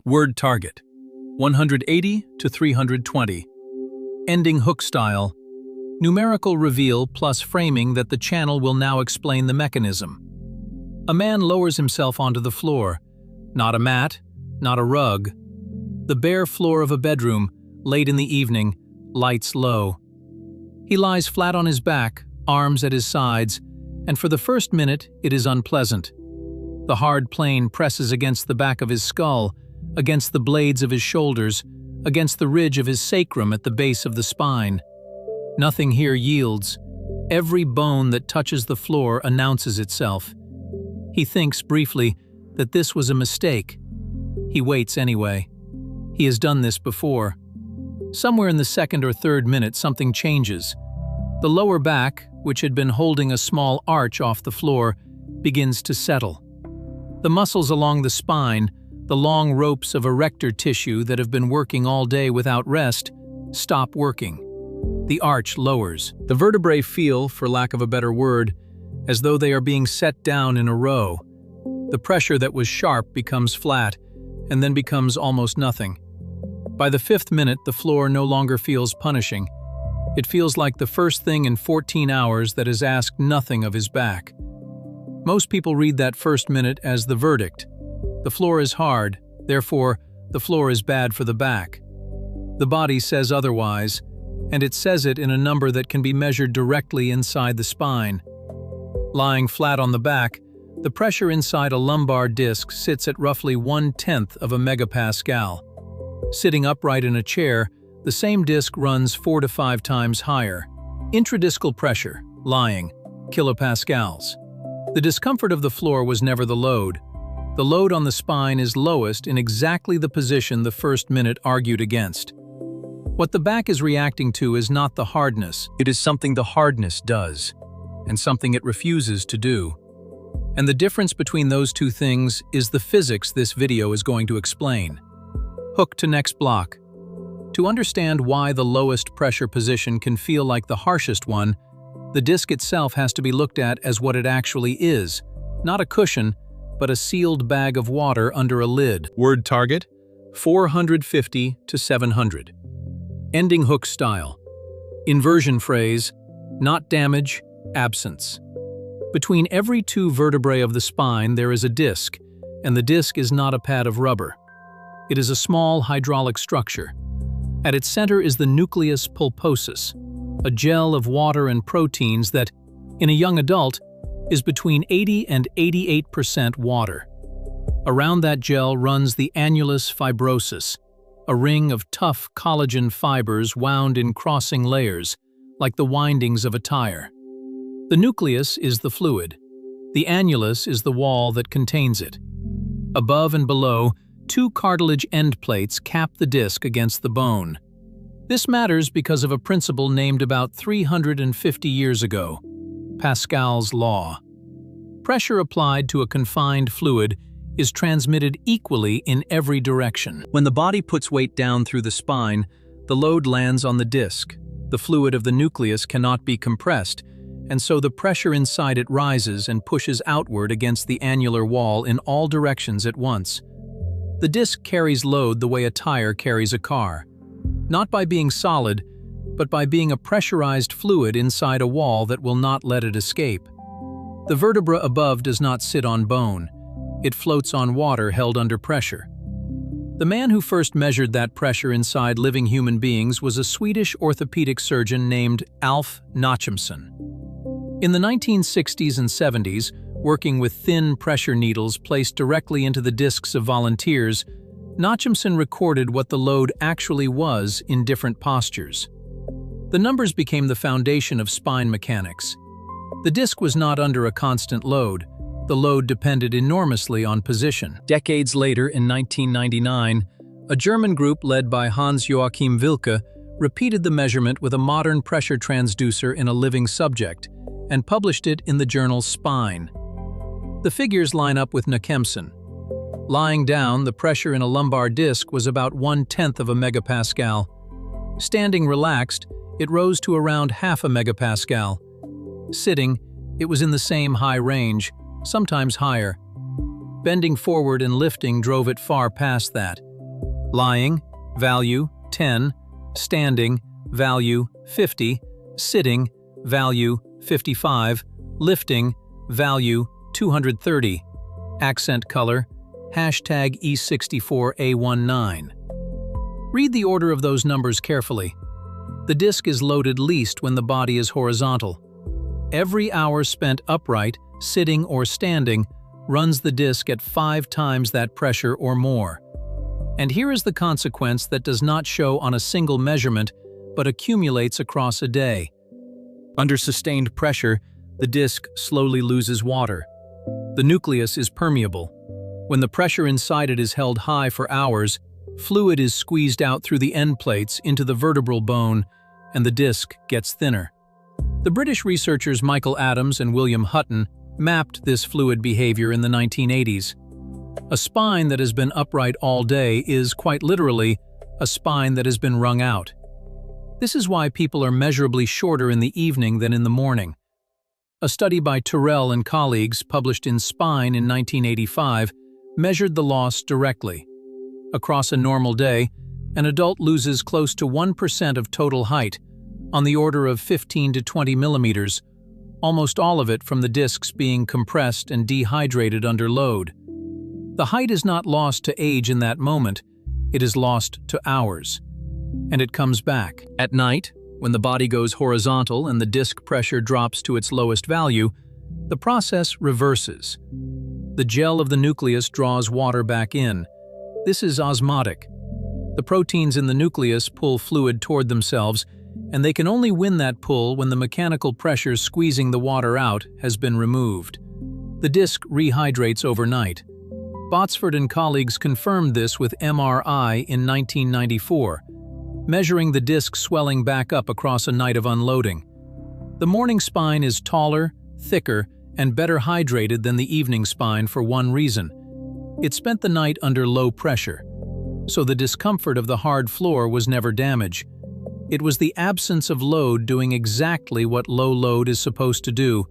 Word target, 180 to 320. Ending hook style, numerical reveal plus framing that the channel will now explain the mechanism. A man lowers himself onto the floor. Not a mat, not a rug. The bare floor of a bedroom, late in the evening, lights low. He lies flat on his back, arms at his sides, and for the first minute it is unpleasant. The hard plane presses against the back of his skull, against the blades of his shoulders, against the ridge of his sacrum at the base of the spine. Nothing here yields. Every bone that touches the floor announces itself. He thinks briefly that this was a mistake. He waits anyway. He has done this before. Somewhere in the second or third minute something changes. The lower back, which had been holding a small arch off the floor, begins to settle. The muscles along the spine, the long ropes of erector tissue that have been working all day without rest, stop working. The arch lowers. The vertebrae feel, for lack of a better word, as though they are being set down in a row. The pressure that was sharp becomes flat, and then becomes almost nothing. By the fifth minute, the floor no longer feels punishing. It feels like the first thing in 14 hours that has asked nothing of his back. Most people read that first minute as the verdict. The floor is hard, therefore, the floor is bad for the back. The body says otherwise, and it says it in a number that can be measured directly inside the spine. Lying flat on the back, the pressure inside a lumbar disc sits at roughly 1/10 of a megapascal. Sitting upright in a chair, the same disc runs 4 to 5 times higher. Intradiscal pressure, lying, kilopascals. The discomfort of the floor was never the load. The load on the spine is lowest in exactly the position the first minute argued against. What the back is reacting to is not the hardness. It is something the hardness does, and something it refuses to do. And the difference between those two things is the physics this video is going to explain. Hook to next block. To understand why the lowest pressure position can feel like the harshest one, the disc itself has to be looked at as what it actually is, not a cushion, but a sealed bag of water under a lid. Word target, 450 to 700. Ending hook style. Inversion phrase, not damage, absence. Between every 2 vertebrae of the spine there is a disc, and the disc is not a pad of rubber. It is a small hydraulic structure. At its center is the nucleus pulposus, a gel of water and proteins that, in a young adult, is between 80 and 88% water. Around that gel runs the annulus fibrosus, a ring of tough collagen fibers wound in crossing layers, like the windings of a tire. The nucleus is the fluid. The annulus is the wall that contains it. Above and below, 2 cartilage end plates cap the disc against the bone. This matters because of a principle named about 350 years ago, Pascal's law. Pressure applied to a confined fluid is transmitted equally in every direction. When the body puts weight down through the spine, the load lands on the disc. The fluid of the nucleus cannot be compressed, and so the pressure inside it rises and pushes outward against the annular wall in all directions at once. The disc carries load the way a tire carries a car, not by being solid, but by being a pressurized fluid inside a wall that will not let it escape. The vertebra above does not sit on bone. It floats on water held under pressure. The man who first measured that pressure inside living human beings was a Swedish orthopedic surgeon named Alf Nachemson. In the 1960s and 70s, working with thin pressure needles placed directly into the discs of volunteers, Nachemson recorded what the load actually was in different postures. The numbers became the foundation of spine mechanics. The disc was not under a constant load. The load depended enormously on position. Decades later, in 1999, a German group led by Hans-Joachim Wilke repeated the measurement with a modern pressure transducer in a living subject and published it in the journal Spine. The figures line up with Nachemson. Lying down, the pressure in a lumbar disc was about 1/10 of a megapascal. Standing relaxed, it rose to around half a megapascal. Sitting, it was in the same high range, sometimes higher. Bending forward and lifting drove it far past that, Lying, value 10, standing, value 50, sitting, value 55, lifting, value 230, accent color, #E64A19. Read the order of those numbers carefully. The disc is loaded least when the body is horizontal. Every hour spent upright, sitting, or standing runs the disc at 5 times that pressure or more. And here is the consequence that does not show on a single measurement, but accumulates across a day. Under sustained pressure, the disc slowly loses water. The nucleus is permeable. When the pressure inside it is held high for hours, fluid is squeezed out through the end plates into the vertebral bone, and the disc gets thinner. The British researchers Michael Adams and William Hutton mapped this fluid behavior in the 1980s. A spine that has been upright all day is, quite literally, a spine that has been wrung out. This is why people are measurably shorter in the evening than in the morning. A study by Tyrrell and colleagues, published in Spine in 1985, measured the loss directly. Across a normal day, an adult loses close to 1% of total height, on the order of 15 to 20 millimeters, almost all of it from the discs being compressed and dehydrated under load. The height is not lost to age in that moment, it is lost to hours. And it comes back. At night, when the body goes horizontal and the disc pressure drops to its lowest value, the process reverses. The gel of the nucleus draws water back in. This is osmotic. The proteins in the nucleus pull fluid toward themselves, and they can only win that pull when the mechanical pressure squeezing the water out has been removed. The disc rehydrates overnight. Botsford and colleagues confirmed this with MRI in 1994, measuring the disc swelling back up across a night of unloading. The morning spine is taller, thicker, and better hydrated than the evening spine for one reason. It spent the night under low pressure, so the discomfort of the hard floor was never damage. It was the absence of load doing exactly what low load is supposed to do,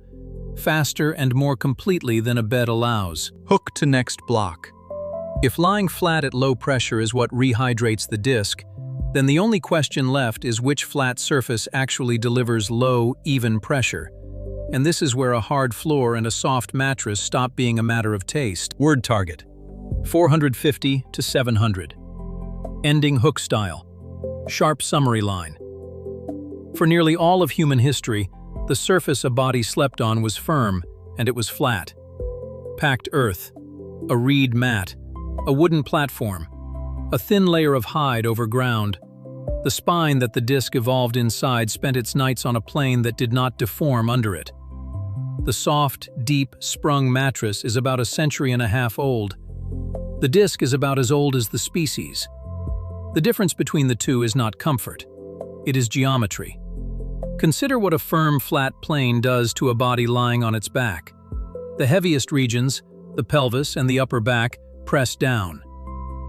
faster and more completely than a bed allows. Hook to next block. If lying flat at low pressure is what rehydrates the disc, then the only question left is which flat surface actually delivers low, even pressure. And this is where a hard floor and a soft mattress stop being a matter of taste. Word target: 450 to 700. Ending hook style. Sharp summary line. For nearly all of human history, the surface a body slept on was firm, and it was flat. Packed earth, a reed mat, a wooden platform, a thin layer of hide over ground. The spine that the disc evolved inside spent its nights on a plane that did not deform under it. The soft, deep, sprung mattress is about a century and a half old. The disc is about as old as the species. The difference between the two is not comfort. It is geometry. Consider what a firm, flat plane does to a body lying on its back. The heaviest regions, the pelvis and the upper back, press down.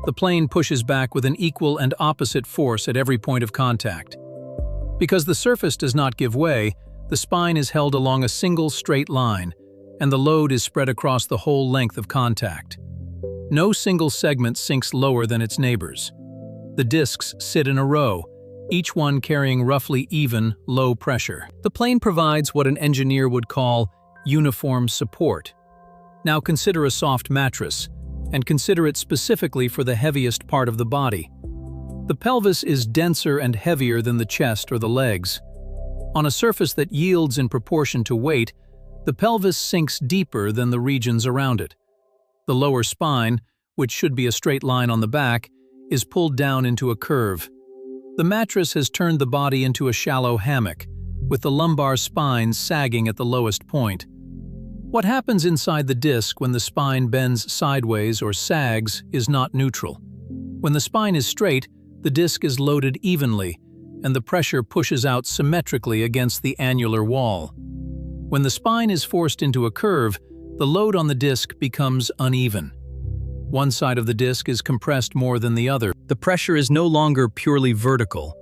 The plane pushes back with an equal and opposite force at every point of contact. Because the surface does not give way, the spine is held along a single straight line, and the load is spread across the whole length of contact. No single segment sinks lower than its neighbors. The discs sit in a row, each one carrying roughly even, low pressure. The plane provides what an engineer would call uniform support. Now consider a soft mattress, and consider it specifically for the heaviest part of the body. The pelvis is denser and heavier than the chest or the legs. On a surface that yields in proportion to weight, the pelvis sinks deeper than the regions around it. The lower spine, which should be a straight line on the back, is pulled down into a curve. The mattress has turned the body into a shallow hammock, with the lumbar spine sagging at the lowest point. What happens inside the disc when the spine bends sideways or sags is not neutral. When the spine is straight, the disc is loaded evenly, and the pressure pushes out symmetrically against the annular wall. When the spine is forced into a curve, the load on the disc becomes uneven. One side of the disc is compressed more than the other. The pressure is no longer purely vertical.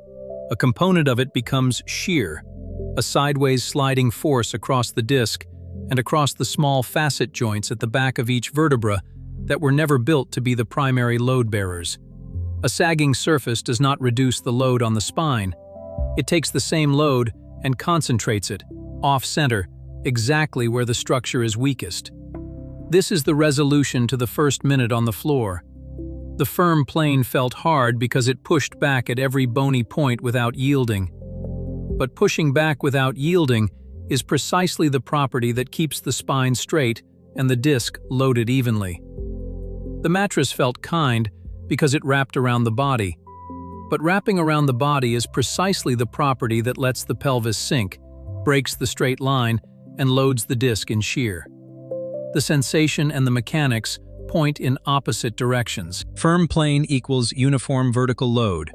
A component of it becomes shear, a sideways sliding force across the disc and across the small facet joints at the back of each vertebra that were never built to be the primary load bearers. A sagging surface does not reduce the load on the spine. It takes the same load and concentrates it, off-center, exactly where the structure is weakest. This is the resolution to the first minute on the floor. The firm plane felt hard because it pushed back at every bony point without yielding. But pushing back without yielding is precisely the property that keeps the spine straight and the disc loaded evenly. The mattress felt kind because it wrapped around the body. But wrapping around the body is precisely the property that lets the pelvis sink, breaks the straight line, and loads the disc in shear. The sensation and the mechanics point in opposite directions. Firm plane equals uniform vertical load.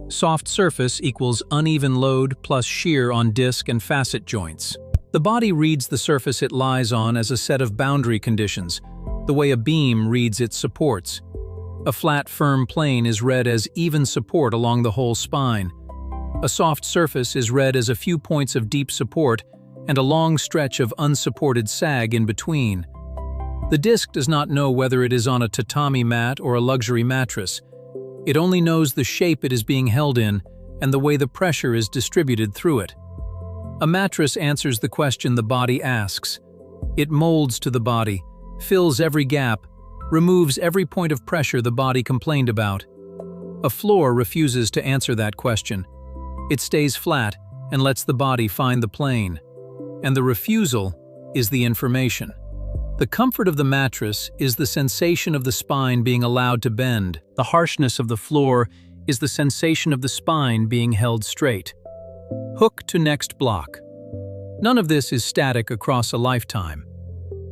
Soft surface equals uneven load plus shear on disc and facet joints. The body reads the surface it lies on as a set of boundary conditions, the way a beam reads its supports. A flat, firm plane is read as even support along the whole spine. A soft surface is read as a few points of deep support and a long stretch of unsupported sag in between. The disc does not know whether it is on a tatami mat or a luxury mattress. It only knows the shape it is being held in and the way the pressure is distributed through it. A mattress answers the question the body asks. It molds to the body, fills every gap, removes every point of pressure the body complained about. A floor refuses to answer that question. It stays flat and lets the body find the plane. And the refusal is the information. The comfort of the mattress is the sensation of the spine being allowed to bend. The harshness of the floor is the sensation of the spine being held straight. Hook to next block. None of this is static across a lifetime.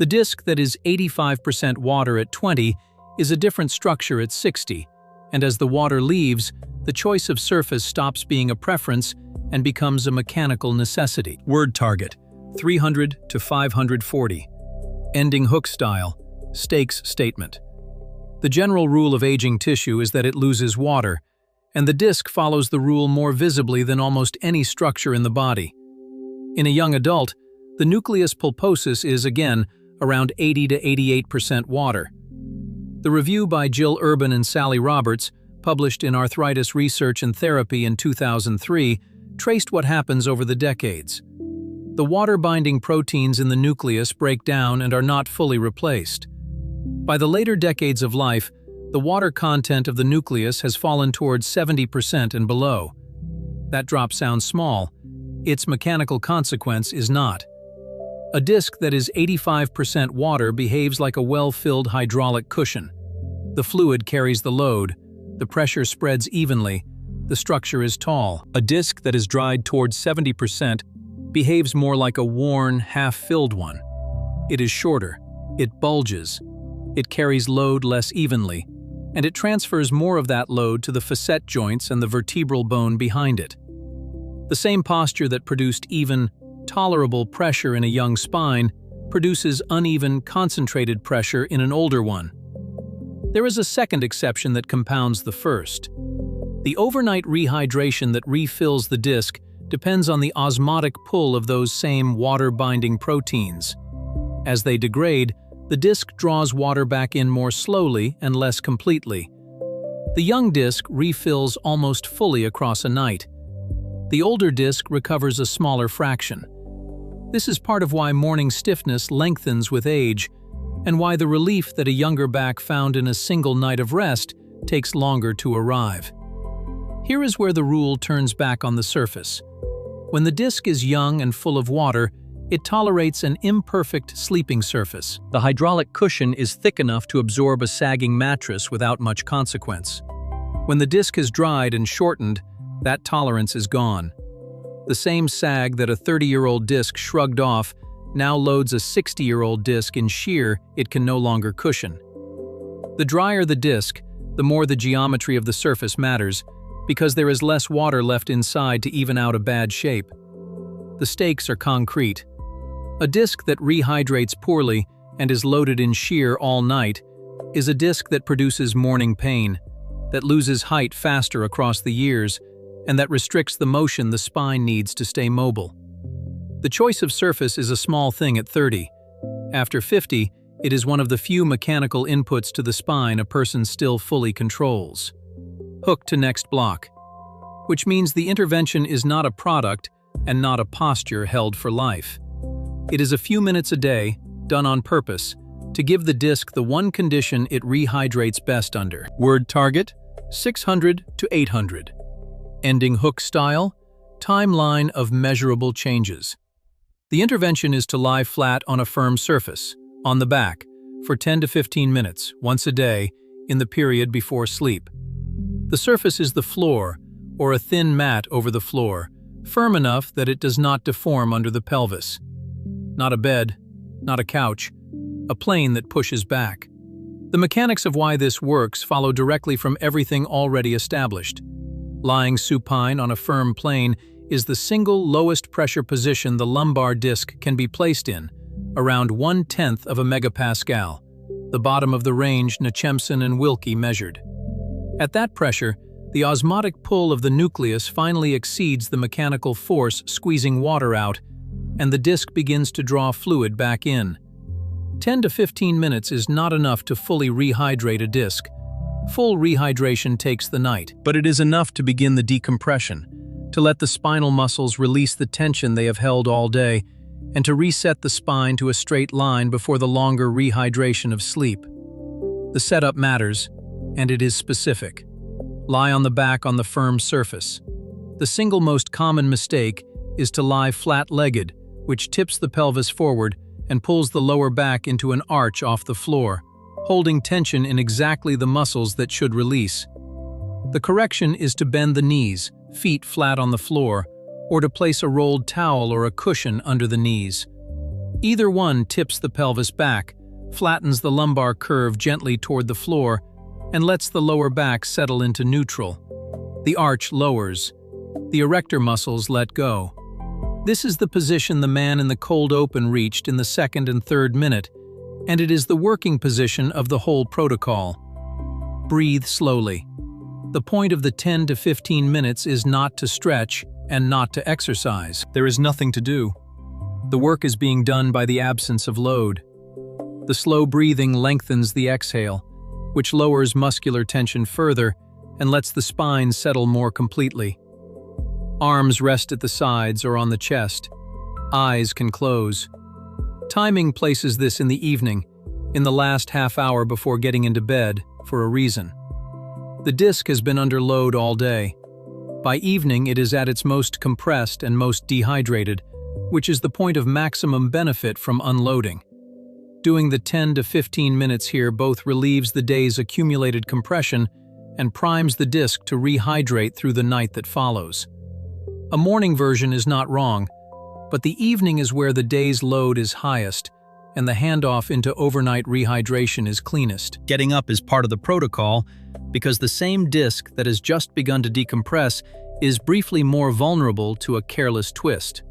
The disc that is 85% water at 20 is a different structure at 60, and as the water leaves, the choice of surface stops being a preference and becomes a mechanical necessity. Word target, 300 to 540. Ending hook style, Stokes statement. The general rule of aging tissue is that it loses water, and the disc follows the rule more visibly than almost any structure in the body. In a young adult, the nucleus pulposus is, again, around 80 to 88% water. The review by Jill Urban and Sally Roberts, published in Arthritis Research and Therapy in 2003, traced what happens over the decades. The water-binding proteins in the nucleus break down and are not fully replaced. By the later decades of life, the water content of the nucleus has fallen towards 70% and below. That drop sounds small. Its mechanical consequence is not. A disc that is 85% water behaves like a well-filled hydraulic cushion. The fluid carries the load, the pressure spreads evenly, the structure is tall. A disc that is dried towards 70% behaves more like a worn, half-filled one. It is shorter, it bulges, it carries load less evenly, and it transfers more of that load to the facet joints and the vertebral bone behind it. The same posture that produced even, tolerable pressure in a young spine produces uneven, concentrated pressure in an older one. There is a second exception that compounds the first. The overnight rehydration that refills the disc depends on the osmotic pull of those same water-binding proteins. As they degrade, the disc draws water back in more slowly and less completely. The young disc refills almost fully across a night. The older disc recovers a smaller fraction. This is part of why morning stiffness lengthens with age, and why the relief that a younger back found in a single night of rest takes longer to arrive. Here is where the rule turns back on the surface. When the disc is young and full of water, it tolerates an imperfect sleeping surface. The hydraulic cushion is thick enough to absorb a sagging mattress without much consequence. When the disc has dried and shortened, that tolerance is gone. The same sag that a 30-year-old disc shrugged off now loads a 60-year-old disc in shear it can no longer cushion. The drier the disc, the more the geometry of the surface matters, because there is less water left inside to even out a bad shape. The stakes are concrete. A disc that rehydrates poorly and is loaded in shear all night is a disc that produces morning pain, that loses height faster across the years, and that restricts the motion the spine needs to stay mobile. The choice of surface is a small thing at 30. After 50, it is one of the few mechanical inputs to the spine a person still fully controls. Hook to next block, which means the intervention is not a product and not a posture held for life. It is a few minutes a day, done on purpose, to give the disc the one condition it rehydrates best under. Word target, 600 to 800. Ending hook style, timeline of measurable changes. The intervention is to lie flat on a firm surface, on the back, for 10 to 15 minutes, once a day, in the period before sleep. The surface is the floor, or a thin mat over the floor, firm enough that it does not deform under the pelvis. Not a bed, not a couch, a plane that pushes back. The mechanics of why this works follow directly from everything already established. Lying supine on a firm plane is the single lowest pressure position the lumbar disc can be placed in, around 1/10 of a megapascal, the bottom of the range Nachemson and Wilke measured. At that pressure, the osmotic pull of the nucleus finally exceeds the mechanical force squeezing water out, and the disc begins to draw fluid back in. 10 to 15 minutes is not enough to fully rehydrate a disc. Full rehydration takes the night, but it is enough to begin the decompression, to let the spinal muscles release the tension they have held all day, and to reset the spine to a straight line before the longer rehydration of sleep. The setup matters, and it is specific. Lie on the back on the firm surface. The single most common mistake is to lie flat-legged, which tips the pelvis forward and pulls the lower back into an arch off the floor, holding tension in exactly the muscles that should release. The correction is to bend the knees, feet flat on the floor, or to place a rolled towel or a cushion under the knees. Either one tips the pelvis back, flattens the lumbar curve gently toward the floor, and lets the lower back settle into neutral. The arch lowers. The erector muscles let go. This is the position the man in the cold open reached in the second and third minute, and it is the working position of the whole protocol. Breathe slowly. The point of the 10 to 15 minutes is not to stretch and not to exercise. There is nothing to do. The work is being done by the absence of load. The slow breathing lengthens the exhale, which lowers muscular tension further and lets the spine settle more completely. Arms rest at the sides or on the chest. Eyes can close. Timing places this in the evening, in the last half hour before getting into bed, for a reason. The disc has been under load all day. By evening, it is at its most compressed and most dehydrated, which is the point of maximum benefit from unloading. Doing the 10 to 15 minutes here both relieves the day's accumulated compression and primes the disc to rehydrate through the night that follows. A morning version is not wrong, but the evening is where the day's load is highest and the handoff into overnight rehydration is cleanest. Getting up is part of the protocol because the same disc that has just begun to decompress is briefly more vulnerable to a careless twist.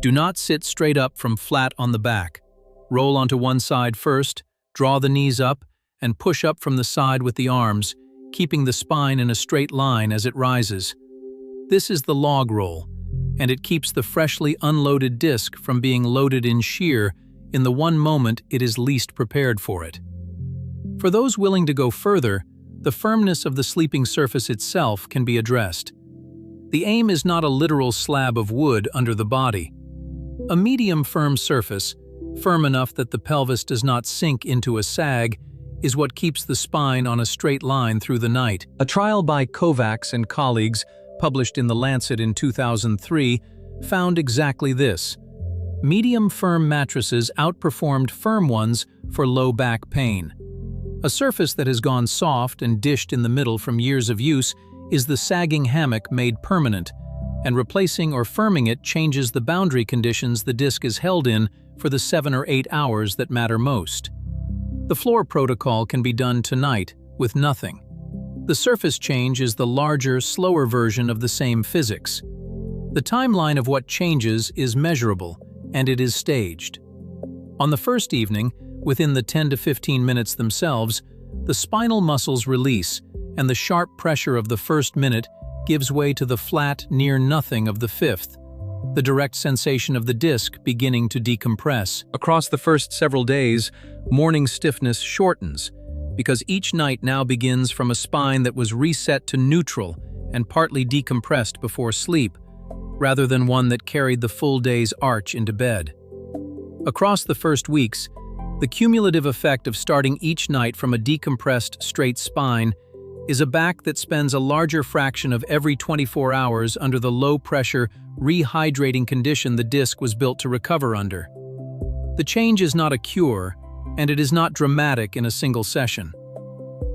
Do not sit straight up from flat on the back. Roll onto one side first, draw the knees up, and push up from the side with the arms, keeping the spine in a straight line as it rises. This is the log roll, and it keeps the freshly unloaded disc from being loaded in shear in the one moment it is least prepared for it. For those willing to go further, the firmness of the sleeping surface itself can be addressed. The aim is not a literal slab of wood under the body. A medium firm surface, firm enough that the pelvis does not sink into a sag, is what keeps the spine on a straight line through the night. A trial by Kovacs and colleagues, published in the Lancet in 2003, found exactly this. Medium firm mattresses outperformed firm ones for low back pain. A surface that has gone soft and dished in the middle from years of use is the sagging hammock made permanent, and replacing or firming it changes the boundary conditions the disc is held in for the 7 or 8 hours that matter most. The floor protocol can be done tonight with nothing. The surface change is the larger, slower version of the same physics. The timeline of what changes is measurable, and it is staged. On the first evening, within the 10 to 15 minutes themselves, the spinal muscles release, and the sharp pressure of the first minute gives way to the flat, near-nothing of the fifth, the direct sensation of the disc beginning to decompress. Across the first several days, morning stiffness shortens, because each night now begins from a spine that was reset to neutral and partly decompressed before sleep, rather than one that carried the full day's arch into bed. Across the first weeks, the cumulative effect of starting each night from a decompressed, straight spine is a back that spends a larger fraction of every 24 hours under the low-pressure, rehydrating condition the disc was built to recover under. The change is not a cure, and it is not dramatic in a single session.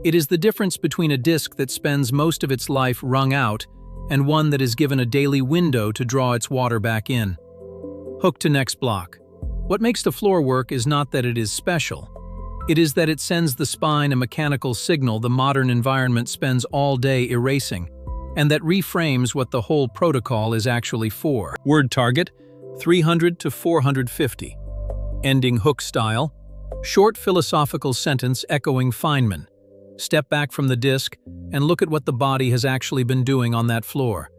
It is the difference between a disc that spends most of its life wrung out and one that is given a daily window to draw its water back in. Hook to next block. What makes the floor work is not that it is special. It is that it sends the spine a mechanical signal the modern environment spends all day erasing, and that reframes what the whole protocol is actually for. Word target, 300 to 450. Ending hook style, short philosophical sentence echoing Feynman. Step back from the disc and look at what the body has actually been doing on that floor.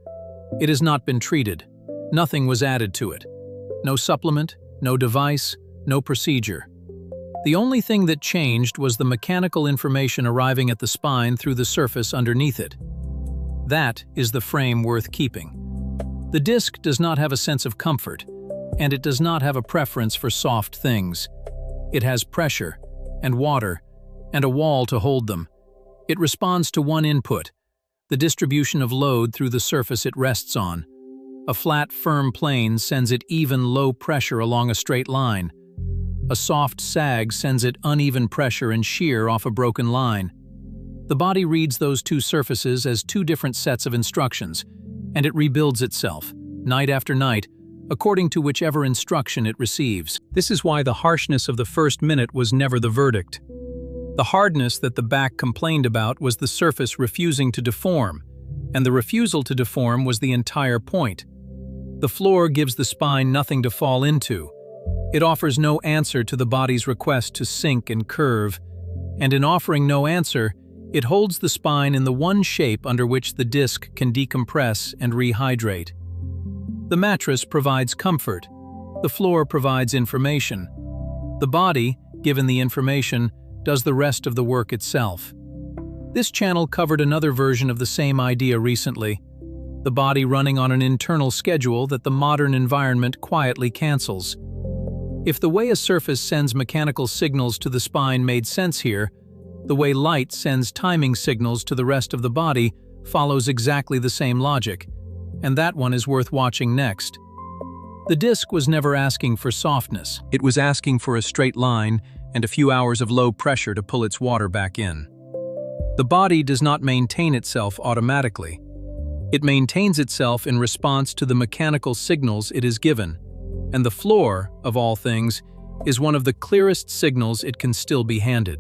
It has not been treated. Nothing was added to it. No supplement, no device, no procedure. The only thing that changed was the mechanical information arriving at the spine through the surface underneath it. That is the frame worth keeping. The disc does not have a sense of comfort, and it does not have a preference for soft things. It has pressure, and water, and a wall to hold them. It responds to one input, the distribution of load through the surface it rests on. A flat, firm plane sends it even low pressure along a straight line. A soft sag sends it uneven pressure and shear off a broken line. The body reads those two surfaces as two different sets of instructions, and it rebuilds itself, night after night, according to whichever instruction it receives. This is why the harshness of the first minute was never the verdict. The hardness that the back complained about was the surface refusing to deform, and the refusal to deform was the entire point. The floor gives the spine nothing to fall into. It offers no answer to the body's request to sink and curve, and in offering no answer, it holds the spine in the one shape under which the disc can decompress and rehydrate. The mattress provides comfort. The floor provides information. The body, given the information, does the rest of the work itself. This channel covered another version of the same idea recently, the body running on an internal schedule that the modern environment quietly cancels. If the way a surface sends mechanical signals to the spine made sense here, the way light sends timing signals to the rest of the body follows exactly the same logic, and that one is worth watching next. The disc was never asking for softness. It was asking for a straight line and a few hours of low pressure to pull its water back in. The body does not maintain itself automatically. It maintains itself in response to the mechanical signals it is given, and the floor, of all things, is one of the clearest signals it can still be handed.